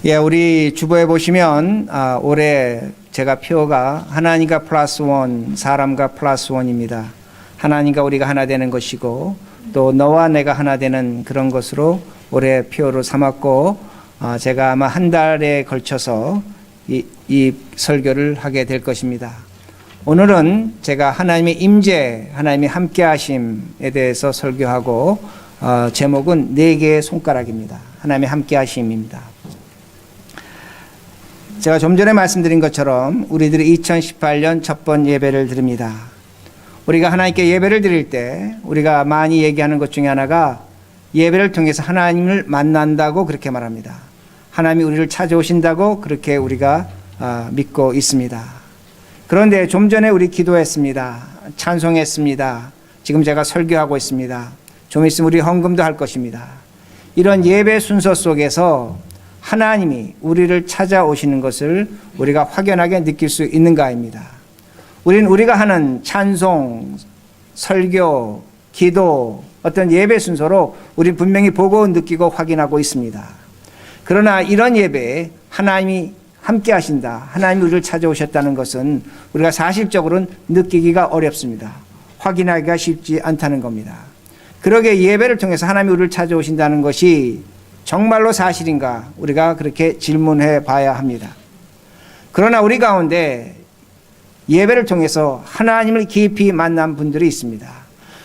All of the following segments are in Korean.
예, 우리 주보에 보시면 올해 제가 표어가 하나님과 플러스 원, 사람과 플러스 원입니다. 하나님과 우리가 하나 되는 것이고 또 너와 내가 하나 되는 그런 것으로 올해 표어로 삼았고 제가 아마 한 달에 걸쳐서 이 설교를 하게 될 것입니다. 오늘은 제가 하나님의 임재, 하나님의 함께하심에 대해서 설교하고 제목은 4개의 손가락입니다. 하나님의 함께하심입니다. 제가 좀 전에 말씀드린 것처럼 우리들이 2018년 첫 번 예배를 드립니다. 우리가 하나님께 예배를 드릴 때 우리가 많이 얘기하는 것 중에 하나가 예배를 통해서 하나님을 만난다고 그렇게 말합니다. 하나님이 우리를 찾아오신다고 그렇게 우리가 믿고 있습니다. 그런데 좀 전에 우리 기도했습니다. 찬송했습니다. 지금 제가 설교하고 있습니다. 좀 있으면 우리 헌금도 할 것입니다. 이런 예배 순서 속에서 하나님이 우리를 찾아오시는 것을 우리가 확연하게 느낄 수 있는가입니다. 우리는 우리가 하는 찬송, 설교, 기도, 어떤 예배 순서로 우리는 분명히 보고 느끼고 확인하고 있습니다. 그러나 이런 예배에 하나님이 함께 하신다, 하나님이 우리를 찾아오셨다는 것은 우리가 사실적으로는 느끼기가 어렵습니다. 확인하기가 쉽지 않다는 겁니다. 그러게 예배를 통해서 하나님이 우리를 찾아오신다는 것이 정말로 사실인가 우리가 그렇게 질문해 봐야 합니다. 그러나 우리 가운데 예배를 통해서 하나님을 깊이 만난 분들이 있습니다.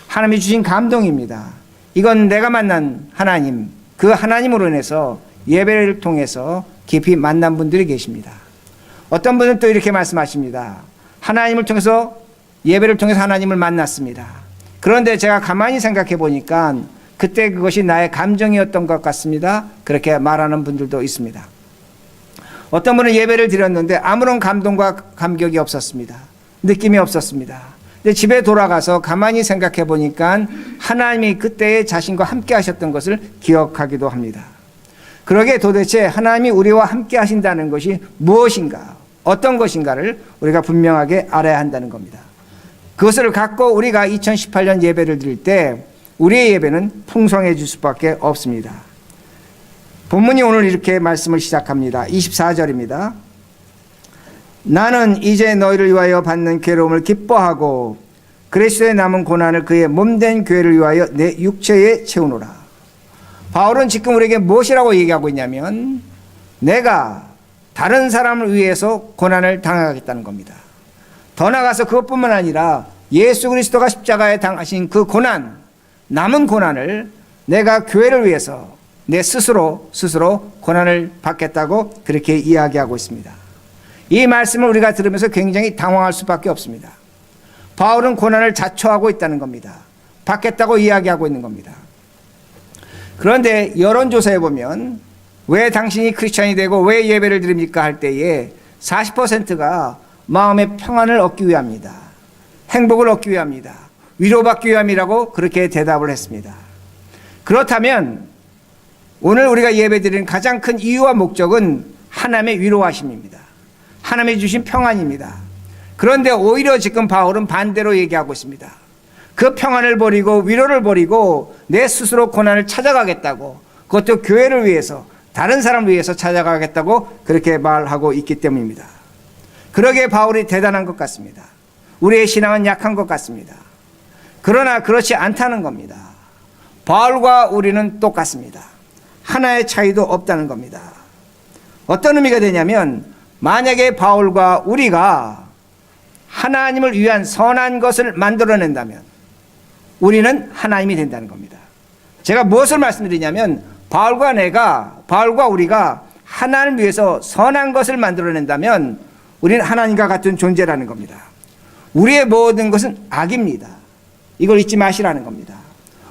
하나님이 주신 감동입니다. 이건 내가 만난 하나님, 그 하나님으로 인해서 예배를 통해서 깊이 만난 분들이 계십니다. 어떤 분은 또 이렇게 말씀하십니다. 하나님을 통해서 예배를 통해서 하나님을 만났습니다. 그런데 제가 가만히 생각해 보니까 그때 그것이 나의 감정이었던 것 같습니다. 그렇게 말하는 분들도 있습니다. 어떤 분은 예배를 드렸는데 아무런 감동과 감격이 없었습니다. 느낌이 없었습니다. 근데 집에 돌아가서 가만히 생각해 보니까 하나님이 그때의 자신과 함께 하셨던 것을 기억하기도 합니다. 그러게 도대체 하나님이 우리와 함께 하신다는 것이 무엇인가, 어떤 것인가를 우리가 분명하게 알아야 한다는 겁니다. 그것을 갖고 우리가 2018년 예배를 드릴 때 우리의 예배는 풍성해질 수밖에 없습니다. 본문이 오늘 이렇게 말씀을 시작합니다. 24절입니다. 나는 이제 너희를 위하여 받는 괴로움을 기뻐하고 그리스도의 남은 고난을 그의 몸된 교회를 위하여 내 육체에 채우노라. 바울은 지금 우리에게 무엇이라고 얘기하고 있냐면 내가 다른 사람을 위해서 고난을 당하겠다는 겁니다. 더 나아가서 그것뿐만 아니라 예수 그리스도가 십자가에 당하신 그 고난, 남은 고난을 내가 교회를 위해서 내 스스로 고난을 받겠다고 그렇게 이야기하고 있습니다. 이 말씀을 우리가 들으면서 굉장히 당황할 수밖에 없습니다. 바울은 고난을 자초하고 있다는 겁니다. 받겠다고 이야기하고 있는 겁니다. 그런데 여론조사에 보면 왜 당신이 크리스찬이 되고 왜 예배를 드립니까 할 때에 40%가 마음의 평안을 얻기 위함이다, 행복을 얻기 위함이다, 위로받기 위함이라고 그렇게 대답을 했습니다. 그렇다면 오늘 우리가 예배드리는 가장 큰 이유와 목적은 하나님의 위로하심입니다. 하나님이 주신 평안입니다. 그런데 오히려 지금 바울은 반대로 얘기하고 있습니다. 그 평안을 버리고 위로를 버리고 내 스스로 고난을 찾아가겠다고, 그것도 교회를 위해서, 다른 사람을 위해서 찾아가겠다고 그렇게 말하고 있기 때문입니다. 그러기에 바울이 대단한 것 같습니다. 우리의 신앙은 약한 것 같습니다. 그러나 그렇지 않다는 겁니다. 바울과 우리는 똑같습니다. 하나의 차이도 없다는 겁니다. 어떤 의미가 되냐면 만약에 바울과 우리가 하나님을 위한 선한 것을 만들어낸다면 우리는 하나님이 된다는 겁니다. 제가 무엇을 말씀드리냐면 바울과 우리가 하나님을 위해서 선한 것을 만들어낸다면 우리는 하나님과 같은 존재라는 겁니다. 우리의 모든 것은 악입니다. 이걸 잊지 마시라는 겁니다.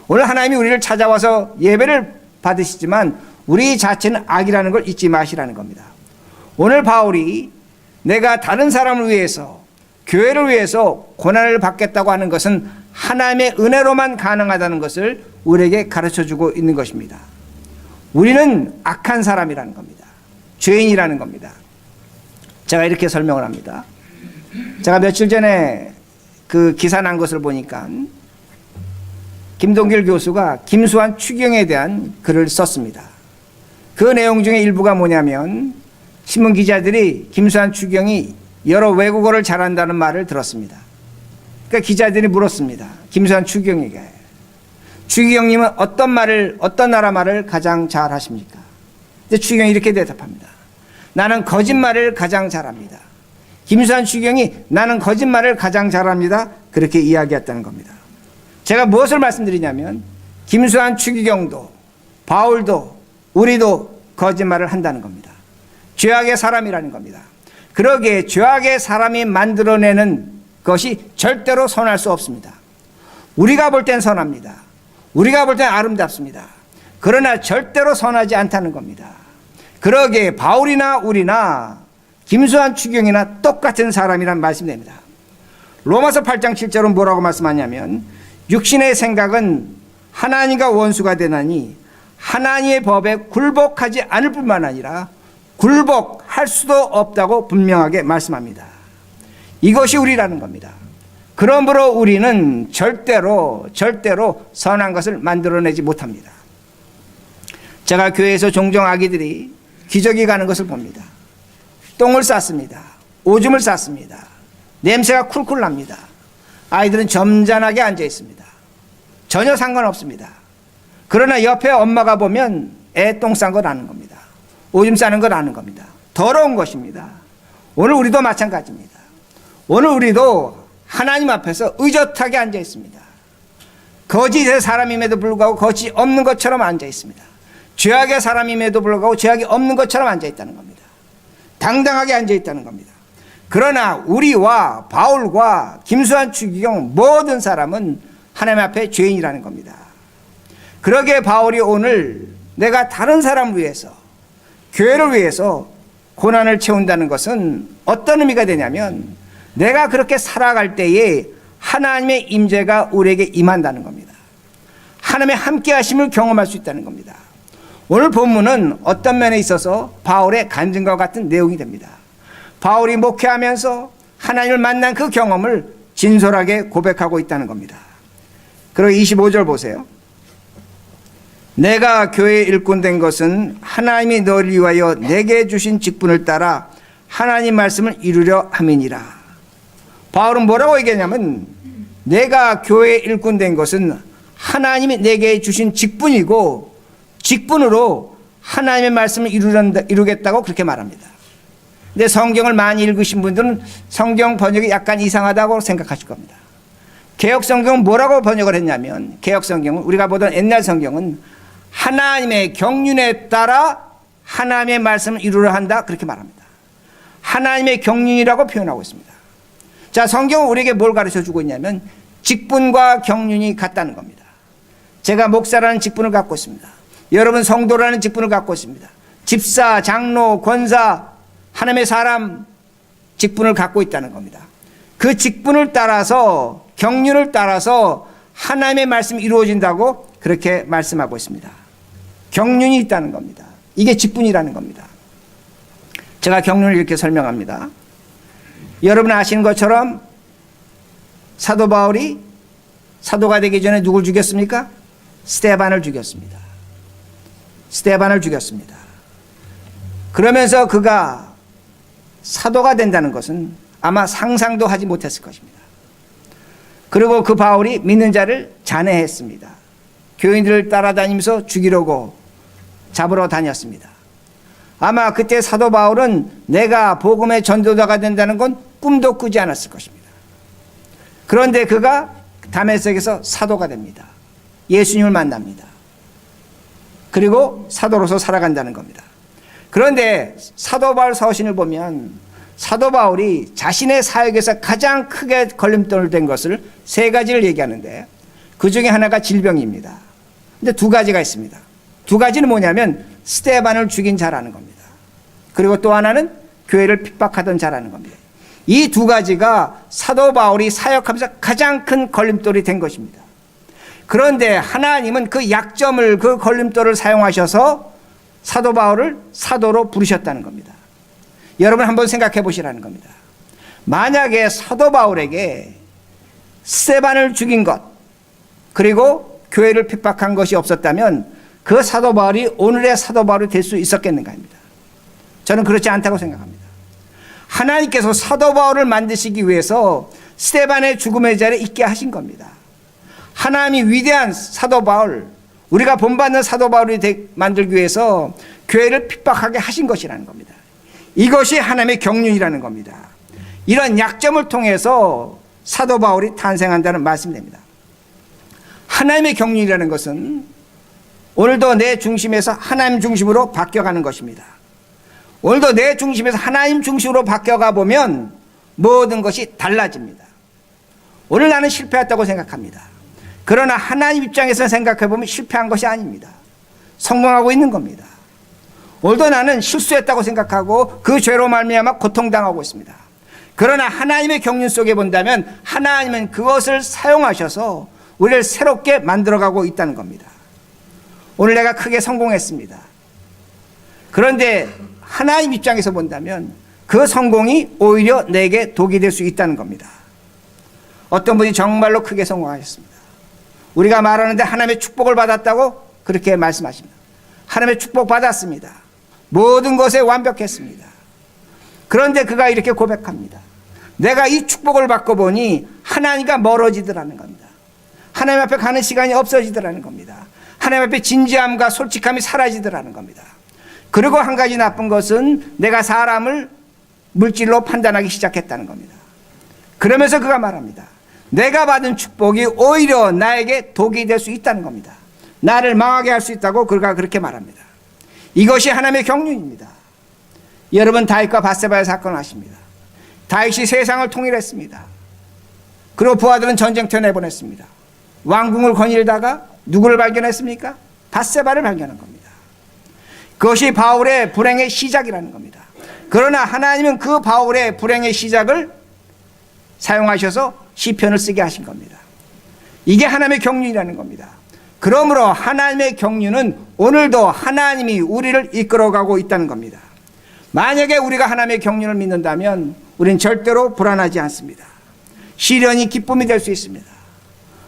오늘 하나님이 우리를 찾아와서 예배를 받으시지만 우리 자체는 악이라는 걸 잊지 마시라는 겁니다. 오늘 바울이 내가 다른 사람을 위해서, 교회를 위해서 고난을 받겠다고 하는 것은 하나님의 은혜로만 가능하다는 것을 우리에게 가르쳐주고 있는 것입니다. 우리는 악한 사람이라는 겁니다. 죄인이라는 겁니다. 제가 이렇게 설명을 합니다. 제가 며칠 전에 그 기사 난 것을 보니까 김동길 교수가 김수환 추경에 대한 글을 썼습니다. 그 내용 중에 일부가 뭐냐면 신문 기자들이 김수환 추기경이 여러 외국어를 잘한다는 말을 들었습니다. 그러니까 기자들이 물었습니다. 김수환 추기경에게 추기경님은 어떤 나라 말을 가장 잘하십니까? 근데 추기경이 이렇게 대답합니다. 나는 거짓말을 가장 잘합니다. 김수환 추기경이 나는 거짓말을 가장 잘합니다. 그렇게 이야기했다는 겁니다. 제가 무엇을 말씀드리냐면 김수환 추기경도 바울도 우리도 거짓말을 한다는 겁니다. 죄악의 사람이라는 겁니다. 그러기에 죄악의 사람이 만들어내는 것이 절대로 선할 수 없습니다. 우리가 볼 땐 선합니다. 우리가 볼 땐 아름답습니다. 그러나 절대로 선하지 않다는 겁니다. 그러기에 바울이나 우리나 김수환 추기경이나 똑같은 사람이란 말씀됩니다. 로마서 8장 7절은 뭐라고 말씀하냐면 육신의 생각은 하나님과 원수가 되나니 하나님의 법에 굴복하지 않을 뿐만 아니라 굴복할 수도 없다고 분명하게 말씀합니다. 이것이 우리라는 겁니다. 그러므로 우리는 절대로 선한 것을 만들어내지 못합니다. 제가 교회에서 종종 아기들이 기저귀 가는 것을 봅니다. 똥을 쌌습니다. 오줌을 쌌습니다. 냄새가 쿨쿨 납니다. 아이들은 점잖하게 앉아 있습니다. 전혀 상관없습니다. 그러나 옆에 엄마가 보면 애 똥 싼 걸 아는 겁니다. 오줌 싸는 걸 아는 겁니다. 더러운 것입니다. 오늘 우리도 마찬가지입니다. 오늘 우리도 하나님 앞에서 의젓하게 앉아 있습니다. 거짓의 사람임에도 불구하고 거짓 없는 것처럼 앉아 있습니다. 죄악의 사람임에도 불구하고 죄악이 없는 것처럼 앉아 있다는 겁니다. 당당하게 앉아 있다는 겁니다. 그러나 우리와 바울과 김수환 추기경 모든 사람은 하나님 앞에 죄인이라는 겁니다. 그러기에 바울이 오늘 내가 다른 사람을 위해서 교회를 위해서 고난을 채운다는 것은 어떤 의미가 되냐면 내가 그렇게 살아갈 때에 하나님의 임재가 우리에게 임한다는 겁니다. 하나님의 함께 하심을 경험할 수 있다는 겁니다. 오늘 본문은 어떤 면에 있어서 바울의 간증과 같은 내용이 됩니다. 바울이 목회하면서 하나님을 만난 그 경험을 진솔하게 고백하고 있다는 겁니다. 그리고 25절 보세요. 내가 교회의 일꾼 된 것은 하나님이 너를 위하여 내게 주신 직분을 따라 하나님 말씀을 이루려 함이니라. 바울은 뭐라고 얘기하냐면 내가 교회의 일꾼 된 것은 하나님이 내게 주신 직분이고 직분으로 하나님의 말씀을 이루겠다고 그렇게 말합니다. 근데 성경을 많이 읽으신 분들은 성경 번역이 약간 이상하다고 생각하실 겁니다. 개역 성경은 뭐라고 번역을 했냐면 개역 성경은 우리가 보던 옛날 성경은 하나님의 경륜에 따라 하나님의 말씀을 이루려 한다 그렇게 말합니다. 하나님의 경륜이라고 표현하고 있습니다. 자, 성경은 우리에게 뭘 가르쳐주고 있냐면 직분과 경륜이 같다는 겁니다. 제가 목사라는 직분을 갖고 있습니다. 여러분 성도라는 직분을 갖고 있습니다. 집사, 장로, 권사, 하나님의 사람 직분을 갖고 있다는 겁니다. 그 직분을 따라서 경륜을 따라서 하나님의 말씀이 이루어진다고 그렇게 말씀하고 있습니다. 경륜이 있다는 겁니다. 이게 직분이라는 겁니다. 제가 경륜을 이렇게 설명합니다. 여러분 아시는 것처럼 사도 바울이 사도가 되기 전에 누굴 죽였습니까? 스데반을 죽였습니다. 스데반을 죽였습니다. 그러면서 그가 사도가 된다는 것은 아마 상상도 하지 못했을 것입니다. 그리고 그 바울이 믿는 자를 잔해했습니다. 교인들을 따라다니면서 죽이려고 잡으러 다녔습니다. 아마 그때 사도 바울은 내가 복음의 전도자가 된다는 건 꿈도 꾸지 않았을 것입니다. 그런데 그가 다메섹에서 사도가 됩니다. 예수님을 만납니다. 그리고 사도로서 살아간다는 겁니다. 그런데 사도 바울 서신을 보면 사도 바울이 자신의 사역에서 가장 크게 걸림돌 된 것을 세 가지를 얘기하는데 그 중에 하나가 질병입니다. 근데 두 가지가 있습니다. 두 가지는 뭐냐면 스데반을 죽인 자라는 겁니다. 그리고 또 하나는 교회를 핍박하던 자라는 겁니다. 이 두 가지가 사도 바울이 사역하면서 가장 큰 걸림돌이 된 것입니다. 그런데 하나님은 그 약점을 그 걸림돌을 사용하셔서 사도 바울을 사도로 부르셨다는 겁니다. 여러분 한번 생각해 보시라는 겁니다. 만약에 사도 바울에게 스데반을 죽인 것 그리고 교회를 핍박한 것이 없었다면 그 사도 바울이 오늘의 사도 바울이 될 수 있었겠는가 합니다. 저는 그렇지 않다고 생각합니다. 하나님께서 사도 바울을 만드시기 위해서 스데반의 죽음의 자리에 있게 하신 겁니다. 하나님이 위대한 사도 바울, 우리가 본받는 사도 바울이 만들기 위해서 교회를 핍박하게 하신 것이라는 겁니다. 이것이 하나님의 경륜이라는 겁니다. 이런 약점을 통해서 사도 바울이 탄생한다는 말씀입니다. 하나님의 경륜이라는 것은 오늘도 내 중심에서 하나님 중심으로 바뀌어가는 것입니다. 오늘도 내 중심에서 하나님 중심으로 바뀌어가 보면 모든 것이 달라집니다. 오늘 나는 실패했다고 생각합니다. 그러나 하나님 입장에서 생각해 보면 실패한 것이 아닙니다. 성공하고 있는 겁니다. 오늘도 나는 실수했다고 생각하고 그 죄로 말미암아 고통당하고 있습니다. 그러나 하나님의 경륜 속에 본다면 하나님은 그것을 사용하셔서 우리를 새롭게 만들어가고 있다는 겁니다. 오늘 내가 크게 성공했습니다. 그런데 하나님 입장에서 본다면 그 성공이 오히려 내게 독이 될 수 있다는 겁니다. 어떤 분이 정말로 크게 성공하셨습니다. 우리가 말하는데 하나님의 축복을 받았다고 그렇게 말씀하십니다. 하나님의 축복 받았습니다. 모든 것에 완벽했습니다. 그런데 그가 이렇게 고백합니다. 내가 이 축복을 받고 보니 하나님과 멀어지더라는 겁니다. 하나님 앞에 가는 시간이 없어지더라는 겁니다. 하나님 앞에 진지함과 솔직함이 사라지더라는 겁니다. 그리고 한 가지 나쁜 것은 내가 사람을 물질로 판단하기 시작했다는 겁니다. 그러면서 그가 말합니다. 내가 받은 축복이 오히려 나에게 독이 될 수 있다는 겁니다. 나를 망하게 할 수 있다고 그가 그렇게 말합니다. 이것이 하나님의 경륜입니다. 여러분 다윗과 밧세바의 사건을 아십니다. 다윗이 세상을 통일했습니다. 그리고 부하들은 전쟁터에 내보냈습니다. 왕궁을 거닐다가 누구를 발견했습니까? 밧세바를 발견한 겁니다. 그것이 바울의 불행의 시작이라는 겁니다. 그러나 하나님은 그 바울의 불행의 시작을 사용하셔서 시편을 쓰게 하신 겁니다. 이게 하나님의 경륜이라는 겁니다. 그러므로 하나님의 경륜은 오늘도 하나님이 우리를 이끌어가고 있다는 겁니다. 만약에 우리가 하나님의 경륜을 믿는다면 우리는 절대로 불안하지 않습니다. 시련이 기쁨이 될 수 있습니다.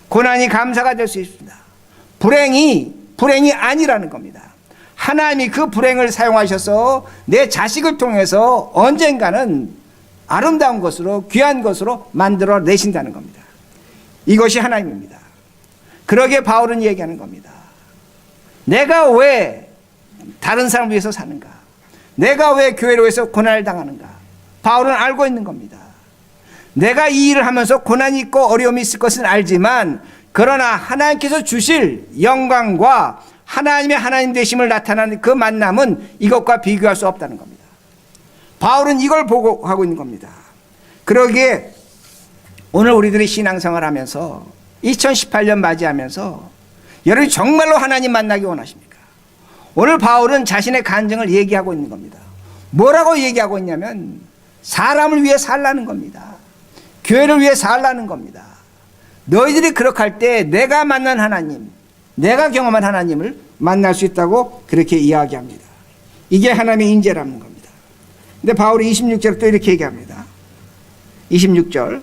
고난이 감사가 될 수 있습니다. 불행이 아니라는 겁니다. 하나님이 그 불행을 사용하셔서 내 자식을 통해서 언젠가는 아름다운 것으로 귀한 것으로 만들어 내신다는 겁니다. 이것이 하나님입니다. 그러기에 바울은 얘기하는 겁니다. 내가 왜 다른 사람을 위해서 사는가? 내가 왜 교회를 위해서 고난을 당하는가? 바울은 알고 있는 겁니다. 내가 이 일을 하면서 고난이 있고 어려움이 있을 것은 알지만 그러나 하나님께서 주실 영광과 하나님의 하나님 되심을 나타나는 그 만남은 이것과 비교할 수 없다는 겁니다. 바울은 이걸 보고 하고 있는 겁니다. 그러기에 오늘 우리들이 신앙생활을 하면서 2018년 맞이하면서 여러분이 정말로 하나님 만나기 원하십니까? 오늘 바울은 자신의 간증을 얘기하고 있는 겁니다. 뭐라고 얘기하고 있냐면 사람을 위해 살라는 겁니다. 교회를 위해 살라는 겁니다. 너희들이 그렇게 할 때 내가 만난 하나님, 내가 경험한 하나님을 만날 수 있다고 그렇게 이야기합니다. 이게 하나님의 인재라는 겁니다. 근데 바울이 26절에 또 이렇게 얘기합니다. 26절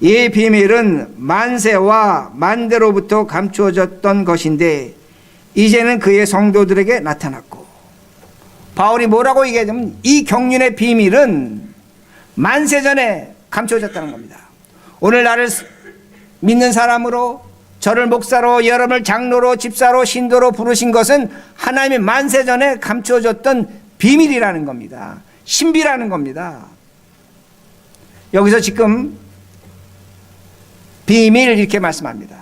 이 비밀은 만세와 만대로부터 감추어졌던 것인데 이제는 그의 성도들에게 나타났고, 바울이 뭐라고 얘기하냐면 이 경륜의 비밀은 만세 전에 감추어졌다는 겁니다. 오늘 나를 믿는 사람으로, 저를 목사로, 여러분을 장로로, 집사로, 신도로 부르신 것은 하나님의 만세 전에 감추어졌던 비밀이라는 겁니다. 신비라는 겁니다. 여기서 지금 비밀 이렇게 말씀합니다.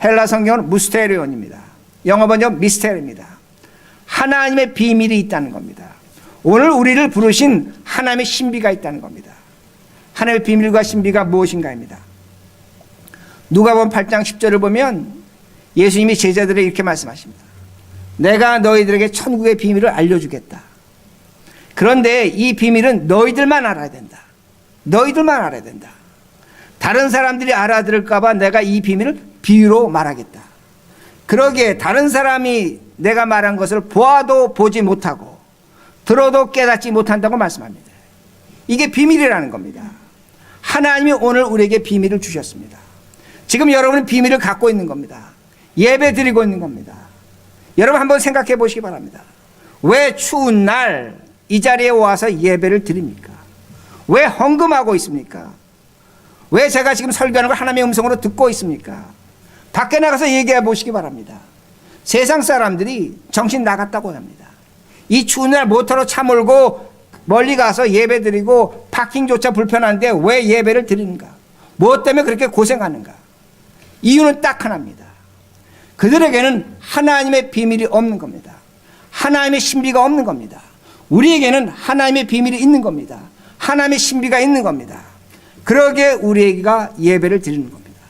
헬라 성경은 무스테리온입니다. 영어 번역 미스테리입니다. 하나님의 비밀이 있다는 겁니다. 오늘 우리를 부르신 하나님의 신비가 있다는 겁니다. 하나님의 비밀과 신비가 무엇인가입니다. 누가복음 8장 10절을 보면 예수님이 제자들에게 이렇게 말씀하십니다. 내가 너희들에게 천국의 비밀을 알려주겠다. 그런데 이 비밀은 너희들만 알아야 된다. 너희들만 알아야 된다. 다른 사람들이 알아들을까 봐 내가 이 비밀을 비유로 말하겠다. 그러기에 다른 사람이 내가 말한 것을 보아도 보지 못하고 들어도 깨닫지 못한다고 말씀합니다. 이게 비밀이라는 겁니다. 하나님이 오늘 우리에게 비밀을 주셨습니다. 지금 여러분은 비밀을 갖고 있는 겁니다. 예배 드리고 있는 겁니다. 여러분 한번 생각해 보시기 바랍니다. 왜 추운 날 이 자리에 와서 예배를 드립니까? 왜 헌금하고 있습니까? 왜 제가 지금 설교하는 걸 하나님의 음성으로 듣고 있습니까? 밖에 나가서 얘기해 보시기 바랍니다. 세상 사람들이 정신 나갔다고 합니다. 이 추운 날 모터로 차 몰고 멀리 가서 예배 드리고 파킹조차 불편한데 왜 예배를 드리는가? 무엇 때문에 그렇게 고생하는가? 이유는 딱 하나입니다. 그들에게는 하나님의 비밀이 없는 겁니다. 하나님의 신비가 없는 겁니다. 우리에게는 하나님의 비밀이 있는 겁니다. 하나님의 신비가 있는 겁니다. 그러기에 우리가 예배를 드리는 겁니다.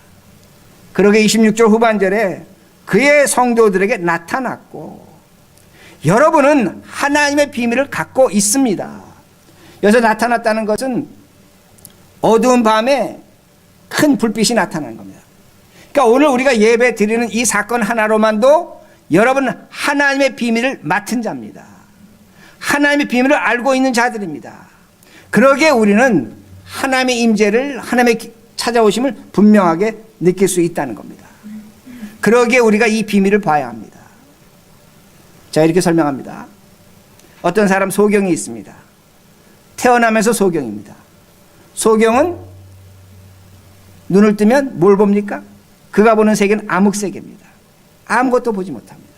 그러기에 26절 후반절에 그의 성도들에게 나타났고, 여러분은 하나님의 비밀을 갖고 있습니다. 여기서 나타났다는 것은 어두운 밤에 큰 불빛이 나타나는 겁니다. 그러니까 오늘 우리가 예배 드리는 이 사건 하나로만도 여러분은 하나님의 비밀을 맡은 자입니다. 하나님의 비밀을 알고 있는 자들입니다. 그러기에 우리는 하나님의 임재를, 하나님의 찾아오심을 분명하게 느낄 수 있다는 겁니다. 그러기에 우리가 이 비밀을 봐야 합니다. 자, 이렇게 설명합니다. 어떤 사람 소경이 있습니다. 태어나면서 소경입니다. 소경은 눈을 뜨면 뭘 봅니까? 그가 보는 세계는 암흑세계입니다. 아무것도 보지 못합니다.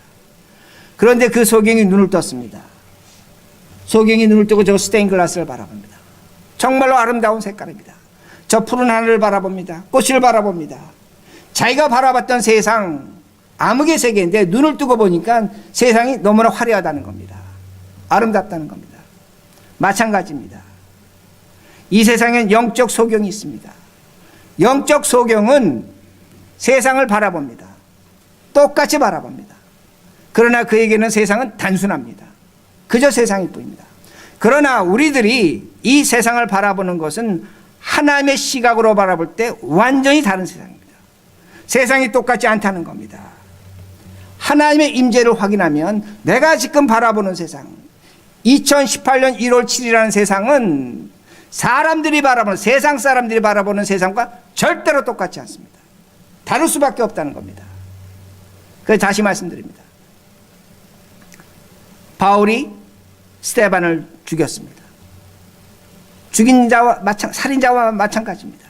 그런데 그 소경이 눈을 떴습니다. 소경이 눈을 뜨고 저 스테인 글라스를 바라봅니다. 정말로 아름다운 색깔입니다. 저 푸른 하늘을 바라봅니다. 꽃을 바라봅니다. 자기가 바라봤던 세상, 암흑의 세계인데 눈을 뜨고 보니까 세상이 너무나 화려하다는 겁니다. 아름답다는 겁니다. 마찬가지입니다. 이 세상엔 영적 소경이 있습니다. 영적 소경은 세상을 바라봅니다. 똑같이 바라봅니다. 그러나 그에게는 세상은 단순합니다. 그저 세상일 뿐입니다. 그러나 우리들이 이 세상을 바라보는 것은 하나님의 시각으로 바라볼 때 완전히 다른 세상입니다. 세상이 똑같지 않다는 겁니다. 하나님의 임재를 확인하면 내가 지금 바라보는 세상, 2018년 1월 7일이라는 세상은 사람들이 바라보는, 세상 사람들이 바라보는 세상과 절대로 똑같지 않습니다. 다를 수밖에 없다는 겁니다. 그래서 다시 말씀드립니다. 바울이 스데반을 죽였습니다. 죽인 자와 살인자와 마찬가지입니다.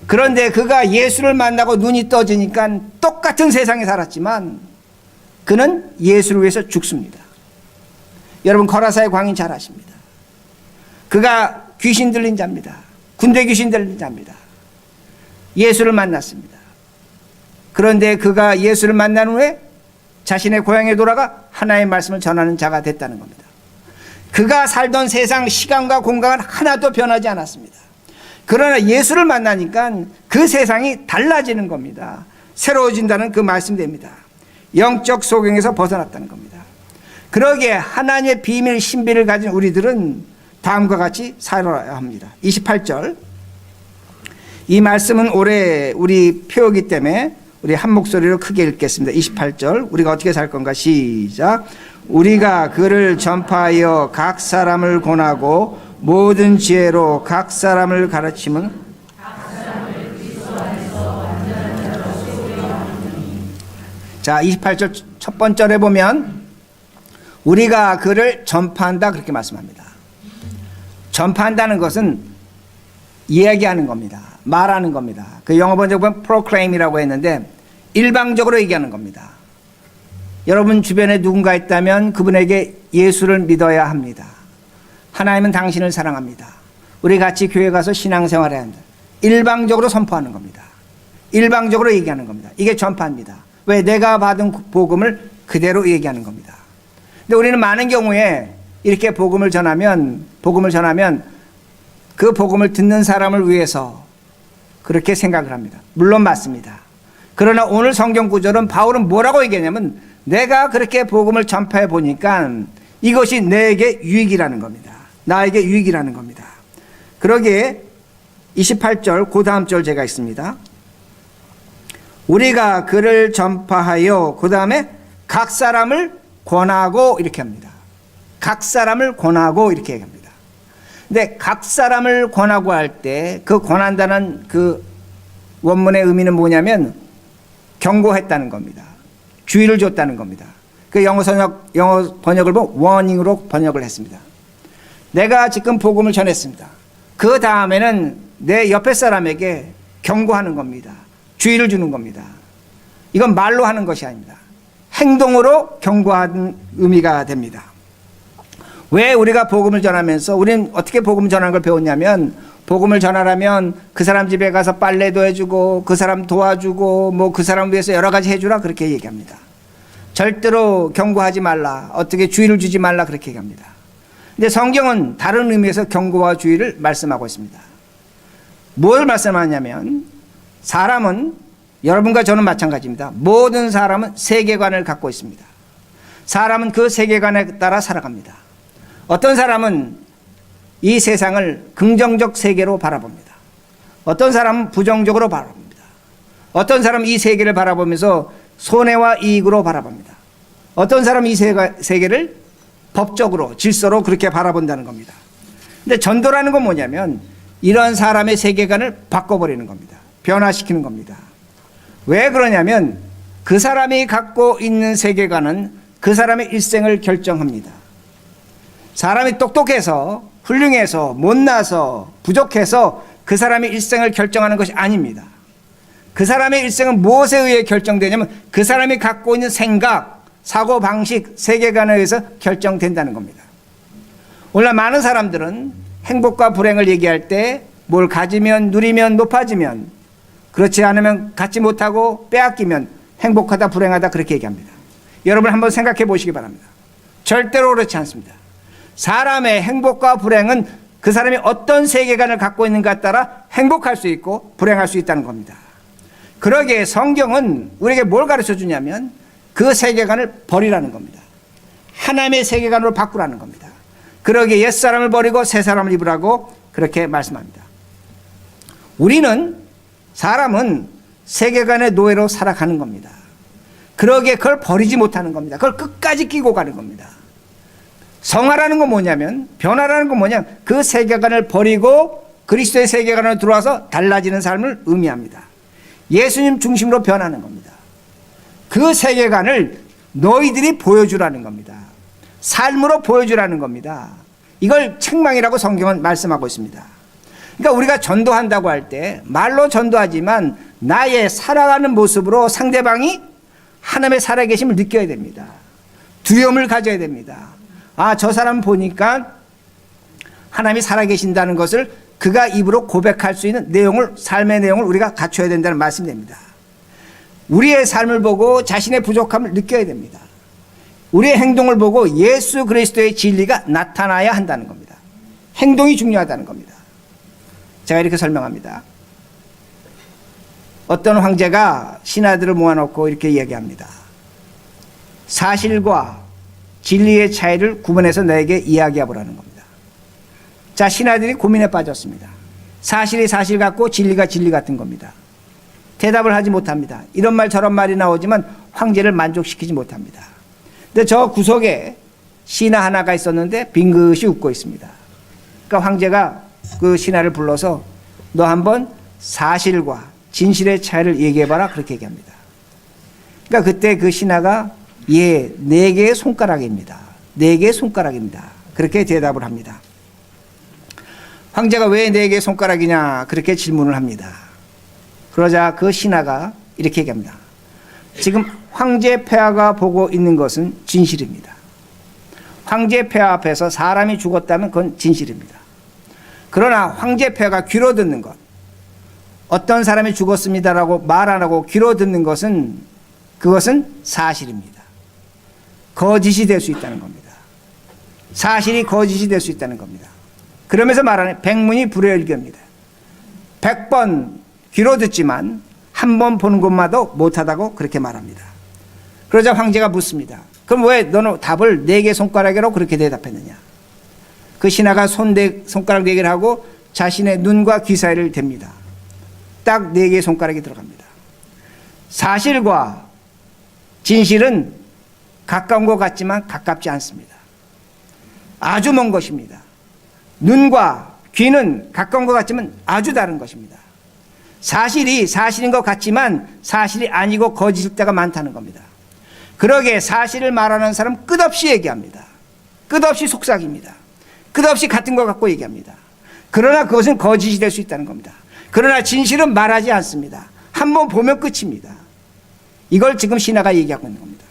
그런데 그가 예수를 만나고 눈이 떠지니까 똑같은 세상에 살았지만 그는 예수를 위해서 죽습니다. 여러분 거라사의 광인 잘 아십니다. 그가 귀신 들린 자입니다. 군대 귀신 들린 자입니다. 예수를 만났습니다. 그런데 그가 예수를 만난 후에 자신의 고향에 돌아가 하나님의 말씀을 전하는 자가 됐다는 겁니다. 그가 살던 세상 시간과 공간은 하나도 변하지 않았습니다. 그러나 예수를 만나니까 그 세상이 달라지는 겁니다. 새로워진다는 그 말씀입니다. 영적 소경에서 벗어났다는 겁니다. 그러기에 하나님의 비밀 신비를 가진 우리들은 다음과 같이 살아야 합니다. 28절, 이 말씀은 올해 우리 표어기 때문에 우리 한 목소리로 크게 읽겠습니다. 28절, 우리가 어떻게 살 건가? 시작. 우리가 그를 전파하여 각 사람을 권하고 모든 지혜로 각 사람을 가르치면 자, 28절 첫 번째에 보면 우리가 그를 전파한다 그렇게 말씀합니다. 전파한다는 것은 이야기하는 겁니다. 말하는 겁니다. 그 영어 번역에 보면 proclaim이라고 했는데 일방적으로 얘기하는 겁니다. 여러분 주변에 누군가 있다면 그분에게 예수를 믿어야 합니다. 하나님은 당신을 사랑합니다. 우리 같이 교회 가서 신앙생활해야 한다. 일방적으로 선포하는 겁니다. 일방적으로 얘기하는 겁니다. 이게 전파입니다. 왜? 내가 받은 복음을 그대로 얘기하는 겁니다. 근데 우리는 많은 경우에 이렇게 복음을 전하면 그 복음을 듣는 사람을 위해서 그렇게 생각을 합니다. 물론 맞습니다. 그러나 오늘 성경 구절은 바울은 뭐라고 얘기하냐면 내가 그렇게 복음을 전파해 보니까 이것이 내게 유익이라는 겁니다. 나에게 유익이라는 겁니다. 그러기에 28절 그 다음 절 제가 있습니다. 우리가 그를 전파하여 그 다음에 각 사람을 권하고 이렇게 합니다. 각 사람을 권하고 이렇게 얘기합니다. 근데 각 사람을 권하고 할 때 그 권한다는 그 원문의 의미는 뭐냐면 경고했다는 겁니다. 주의를 줬다는 겁니다. 그 영어 번역을 보면 warning으로 번역을 했습니다. 내가 지금 복음을 전했습니다. 그 다음에는 내 옆에 사람에게 경고하는 겁니다. 주의를 주는 겁니다. 이건 말로 하는 것이 아닙니다. 행동으로 경고하는 의미가 됩니다. 왜 우리가 복음을 전하면서 우리는 어떻게 복음을 전하는 걸 배웠냐면, 복음을 전하려면 그 사람 집에 가서 빨래도 해주고 그 사람 도와주고 뭐 그 사람 위해서 여러 가지 해주라 그렇게 얘기합니다. 절대로 경고하지 말라, 어떻게 주의를 주지 말라 그렇게 얘기합니다. 근데 성경은 다른 의미에서 경고와 주의를 말씀하고 있습니다. 뭘 말씀하냐면, 사람은, 여러분과 저는 마찬가지입니다. 모든 사람은 세계관을 갖고 있습니다. 사람은 그 세계관에 따라 살아갑니다. 어떤 사람은 이 세상을 긍정적 세계로 바라봅니다. 어떤 사람은 부정적으로 바라봅니다. 어떤 사람은 이 세계를 바라보면서 손해와 이익으로 바라봅니다. 어떤 사람은 이 세계를 법적으로, 질서로 그렇게 바라본다는 겁니다. 근데 전도라는 건 뭐냐면, 이런 사람의 세계관을 바꿔버리는 겁니다. 변화시키는 겁니다. 왜 그러냐면, 그 사람이 갖고 있는 세계관은 그 사람의 일생을 결정합니다. 사람이 똑똑해서, 훌륭해서, 못나서, 부족해서 그 사람의 일생을 결정하는 것이 아닙니다. 그 사람의 일생은 무엇에 의해 결정되냐면, 그 사람이 갖고 있는 생각, 사고방식, 세계관에 의해서 결정된다는 겁니다. 오늘 많은 사람들은 행복과 불행을 얘기할 때 뭘 가지면, 누리면, 높아지면, 그렇지 않으면 갖지 못하고 빼앗기면 행복하다, 불행하다 그렇게 얘기합니다. 여러분 한번 생각해 보시기 바랍니다. 절대로 그렇지 않습니다. 사람의 행복과 불행은 그 사람이 어떤 세계관을 갖고 있는가에 따라 행복할 수 있고 불행할 수 있다는 겁니다. 그러기에 성경은 우리에게 뭘 가르쳐 주냐면, 그 세계관을 버리라는 겁니다. 하나님의 세계관으로 바꾸라는 겁니다. 그러기에 옛사람을 버리고 새사람을 입으라고 그렇게 말씀합니다. 우리는, 사람은 세계관의 노예로 살아가는 겁니다. 그러기에 그걸 버리지 못하는 겁니다. 그걸 끝까지 끼고 가는 겁니다. 성화라는 건 뭐냐면, 변화라는 건 뭐냐면, 그 세계관을 버리고 그리스도의 세계관으로 들어와서 달라지는 삶을 의미합니다. 예수님 중심으로 변하는 겁니다. 그 세계관을 너희들이 보여주라는 겁니다. 삶으로 보여주라는 겁니다. 이걸 책망이라고 성경은 말씀하고 있습니다. 그러니까 우리가 전도한다고 할 때 말로 전도하지만 나의 살아가는 모습으로 상대방이 하나님의 살아계심을 느껴야 됩니다. 두려움을 가져야 됩니다. 아, 저 사람 보니까 하나님이 살아계신다는 것을 그가 입으로 고백할 수 있는 내용을, 삶의 내용을 우리가 갖춰야 된다는 말씀입니다. 우리의 삶을 보고 자신의 부족함을 느껴야 됩니다. 우리의 행동을 보고 예수 그리스도의 진리가 나타나야 한다는 겁니다. 행동이 중요하다는 겁니다. 제가 이렇게 설명합니다. 어떤 황제가 신하들을 모아놓고 이렇게 얘기합니다. 사실과 진리의 차이를 구분해서 너에게 이야기해 보라는 겁니다. 자, 신하들이 고민에 빠졌습니다. 사실이 사실 같고 진리가 진리 같은 겁니다. 대답을 하지 못합니다. 이런 말 저런 말이 나오지만 황제를 만족시키지 못합니다. 근데 저 구석에 신하 하나가 있었는데 빙긋이 웃고 있습니다. 그러니까 황제가 그 신하를 불러서 너 한번 사실과 진실의 차이를 얘기해봐라 그렇게 얘기합니다. 그러니까 그때 그 신하가 예, 4개의 손가락입니다. 4개의 손가락입니다. 그렇게 대답을 합니다. 황제가 왜 4개의 손가락이냐 그렇게 질문을 합니다. 그러자 그 신하가 이렇게 얘기합니다. 지금 황제 폐하가 보고 있는 것은 진실입니다. 황제 폐하 앞에서 사람이 죽었다면 그건 진실입니다. 그러나 황제 폐하가 귀로 듣는 것, 어떤 사람이 죽었습니다라고 말 안 하고 귀로 듣는 것은, 그것은 사실입니다. 거짓이 될 수 있다는 겁니다. 사실이 거짓이 될 수 있다는 겁니다. 그러면서 말하는 백문이 불여일견입니다. 100번 귀로 듣지만 한 번 보는 것마다 못하다고 그렇게 말합니다. 그러자 황제가 묻습니다. 그럼 왜 너는 답을 4개 손가락으로 그렇게 대답했느냐? 그 신하가 손가락 4개를 하고 자신의 눈과 귀 사이를 댑니다. 딱 4개의 손가락이 들어갑니다. 사실과 진실은 가까운 것 같지만 가깝지 않습니다. 아주 먼 것입니다. 눈과 귀는 가까운 것 같지만 아주 다른 것입니다. 사실이 사실인 것 같지만 사실이 아니고 거짓일 때가 많다는 겁니다. 그러게 사실을 말하는 사람 끝없이 얘기합니다. 끝없이 속삭입니다. 끝없이 같은 걸 갖고 얘기합니다. 그러나 그것은 거짓이 될 수 있다는 겁니다. 그러나 진실은 말하지 않습니다. 한번 보면 끝입니다. 이걸 지금 신화가 얘기하고 있는 겁니다.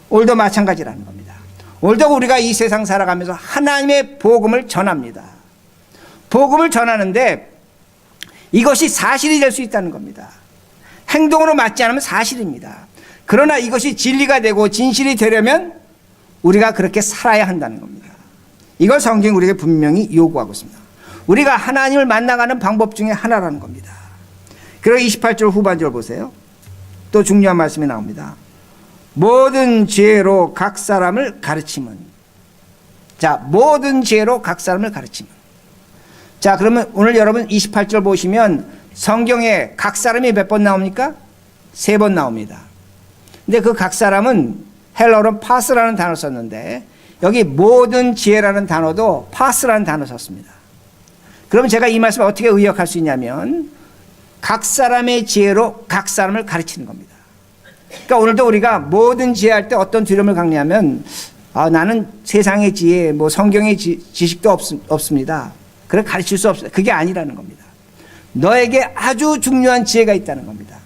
오늘도 마찬가지라는 겁니다. 오늘도 우리가 이 세상 살아가면서 하나님의 복음을 전합니다. 복음을 전하는데 이것이 사실이 될 수 있다는 겁니다. 행동으로 맞지 않으면 사실입니다. 그러나 이것이 진리가 되고 진실이 되려면 우리가 그렇게 살아야 한다는 겁니다. 이걸 성경이 우리에게 분명히 요구하고 있습니다. 우리가 하나님을 만나가는 방법 중에 하나라는 겁니다. 그리고 28절 후반절 보세요. 또 중요한 말씀이 나옵니다. 모든 지혜로 각 사람을 가르치면. 자, 모든 지혜로 각 사람을 가르치면. 자, 그러면 오늘 여러분 28절 보시면 성경에 각 사람이 몇 번 나옵니까? 3번 나옵니다. 근데 그 각 사람은 헬라어로 파스라는 단어를 썼는데 여기 모든 지혜라는 단어도 파스라는 단어를 썼습니다. 그럼 제가 이 말씀을 어떻게 의역할 수 있냐면 각 사람의 지혜로 각 사람을 가르치는 겁니다. 그러니까 오늘도 우리가 모든 지혜할 때 어떤 두려움을 갖냐면 나는 세상의 지혜, 뭐 성경의 지식도 없습니다. 그래 가르칠 수 없어요. 그게 아니라는 겁니다. 너에게 아주 중요한 지혜가 있다는 겁니다.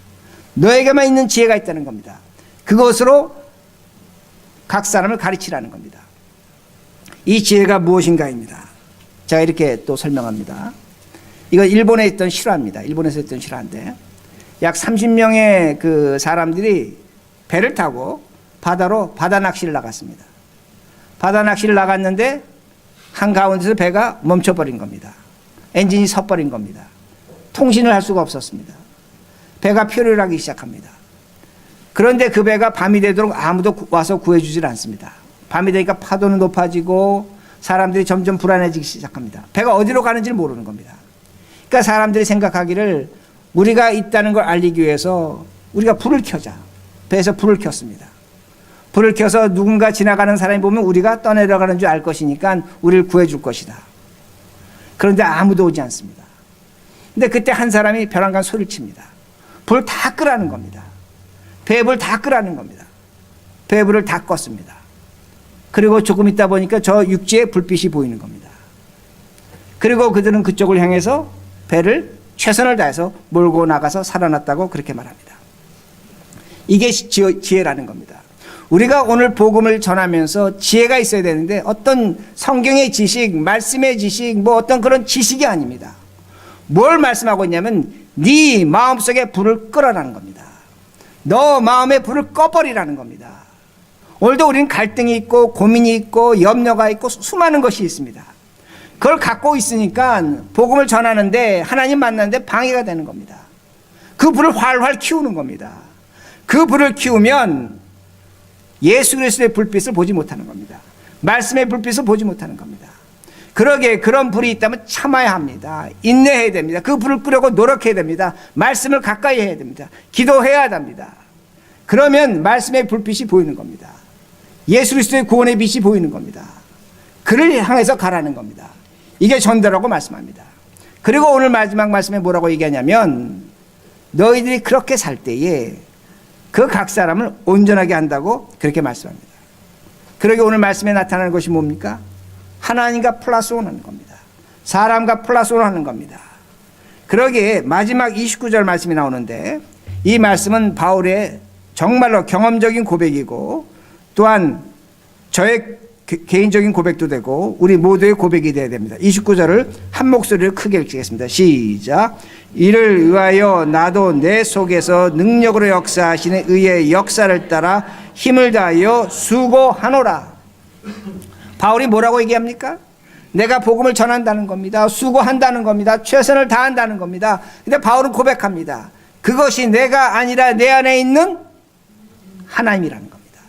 너에게만 있는 지혜가 있다는 겁니다. 그것으로 각 사람을 가르치라는 겁니다. 이 지혜가 무엇인가입니다. 제가 이렇게 또 설명합니다. 이거 일본에 있던 실화입니다. 일본에서 했던 실화인데 약 30명의 그 사람들이 배를 타고 바다로 바다 낚시를 나갔습니다. 바다 낚시를 나갔는데 한가운데서 배가 멈춰버린 겁니다. 엔진이 섰버린 겁니다. 통신을 할 수가 없었습니다. 배가 표류하기 시작합니다. 그런데 그 배가 밤이 되도록 아무도 와서 구해주질 않습니다. 밤이 되니까 파도는 높아지고 사람들이 점점 불안해지기 시작합니다. 배가 어디로 가는지를 모르는 겁니다. 그러니까 사람들이 생각하기를 우리가 있다는 걸 알리기 위해서 우리가 불을 켜자. 배에서 불을 켰습니다. 불을 켜서 누군가 지나가는 사람이 보면 우리가 떠내려가는 줄 알 것이니까 우리를 구해줄 것이다. 그런데 아무도 오지 않습니다. 근데 그때 한 사람이 벼랑간 소리를 칩니다. 불 다 끄라는 겁니다. 배불 다 끄라는 겁니다. 배불을 다 껐습니다. 그리고 조금 있다 보니까 저 육지에 불빛이 보이는 겁니다. 그리고 그들은 그쪽을 향해서 배를 최선을 다해서 몰고 나가서 살아났다고 그렇게 말합니다. 이게 지혜라는 겁니다. 우리가 오늘 복음을 전하면서 지혜가 있어야 되는데 어떤 성경의 지식, 말씀의 지식, 뭐 어떤 그런 지식이 아닙니다. 뭘 말씀하고 있냐면 네 마음속에 불을 끄라라는 겁니다. 너 마음에 불을 꺼버리라는 겁니다. 오늘도 우리는 갈등이 있고 고민이 있고 염려가 있고 수많은 것이 있습니다. 그걸 갖고 있으니까 복음을 전하는데 하나님 만나는데 방해가 되는 겁니다. 그 불을 활활 키우는 겁니다. 그 불을 키우면 예수 그리스도의 불빛을 보지 못하는 겁니다. 말씀의 불빛을 보지 못하는 겁니다. 그러기에 그런 불이 있다면 참아야 합니다. 인내해야 됩니다. 그 불을 끄려고 노력해야 됩니다. 말씀을 가까이 해야 됩니다. 기도해야 합니다. 그러면 말씀의 불빛이 보이는 겁니다. 예수 그리스도의 구원의 빛이 보이는 겁니다. 그를 향해서 가라는 겁니다. 이게 전도라고 말씀합니다. 그리고 오늘 마지막 말씀에 뭐라고 얘기하냐면 너희들이 그렇게 살 때에 그 각 사람을 온전하게 한다고 그렇게 말씀합니다. 그러게 오늘 말씀에 나타나는 것이 뭡니까? 하나님과 플러스 원 하는 겁니다. 사람과 플러스 원 하는 겁니다. 그러기에 마지막 29절 말씀이 나오는데 이 말씀은 바울의 정말로 경험적인 고백이고 또한 저의 개인적인 고백도 되고 우리 모두의 고백이 되어야 됩니다. 29절을 한 목소리로 크게 읽겠습니다. 시작. 이를 위하여 나도 내 속에서 능력으로 역사하시는 의의 역사를 따라 힘을 다하여 수고하노라. 바울이 뭐라고 얘기합니까? 내가 복음을 전한다는 겁니다. 수고한다는 겁니다. 최선을 다한다는 겁니다. 근데 바울은 고백합니다. 그것이 내가 아니라 내 안에 있는 하나님이라는 겁니다.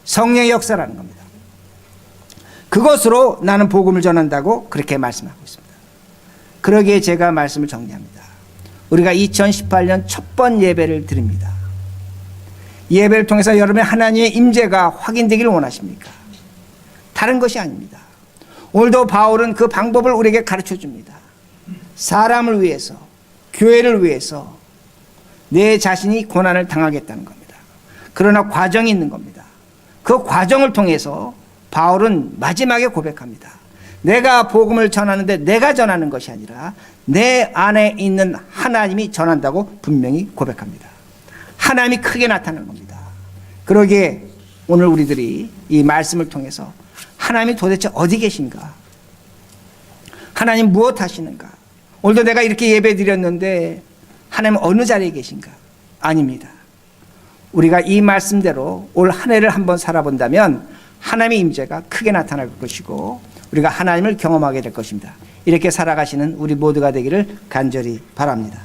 성령의 역사라는 겁니다. 그것으로 나는 복음을 전한다고 그렇게 말씀하고 있습니다. 그러기에 제가 말씀을 정리합니다. 우리가 2018년 첫 번 예배를 드립니다. 예배를 통해서 여러분의 하나님의 임재가 확인되기를 원하십니까? 다른 것이 아닙니다. 오늘도 바울은 그 방법을 우리에게 가르쳐 줍니다. 사람을 위해서, 교회를 위해서 내 자신이 고난을 당하겠다는 겁니다. 그러나 과정이 있는 겁니다. 그 과정을 통해서 바울은 마지막에 고백합니다. 내가 복음을 전하는데 내가 전하는 것이 아니라 내 안에 있는 하나님이 전한다고 분명히 고백합니다. 하나님이 크게 나타나는 겁니다. 그러기에 오늘 우리들이 이 말씀을 통해서 하나님이 도대체 어디 계신가? 하나님 무엇 하시는가? 오늘도 내가 이렇게 예배 드렸는데 하나님 어느 자리에 계신가? 아닙니다. 우리가 이 말씀대로 올 한 해를 한번 살아본다면 하나님의 임재가 크게 나타날 것이고 우리가 하나님을 경험하게 될 것입니다. 이렇게 살아가시는 우리 모두가 되기를 간절히 바랍니다.